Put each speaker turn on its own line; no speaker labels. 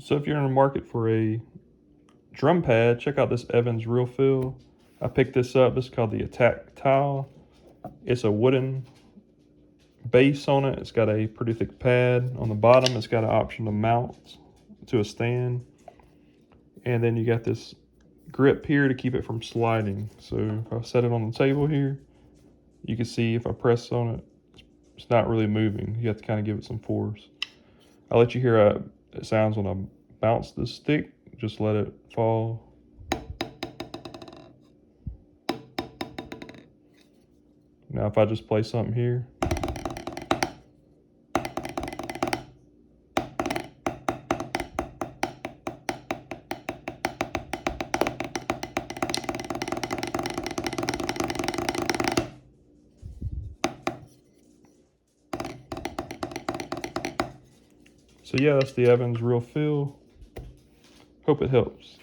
So if you're in the market for a drum pad, check out this Evans Realfeel. I picked this up. This is called the Attacktile. It's a wooden base on it. It's got a pretty thick pad. On the bottom, it's got an option to mount to a stand. And then you got this grip here to keep it from sliding. So if I set it on the table here, you can see if I press on it, it's not really moving. You have to kind of give it some force. I'll let you hear how it sounds when I bounce this stick. Just let it fall. Now if I just play something here, so yeah, that's the Evans Realfeel. Hope it helps.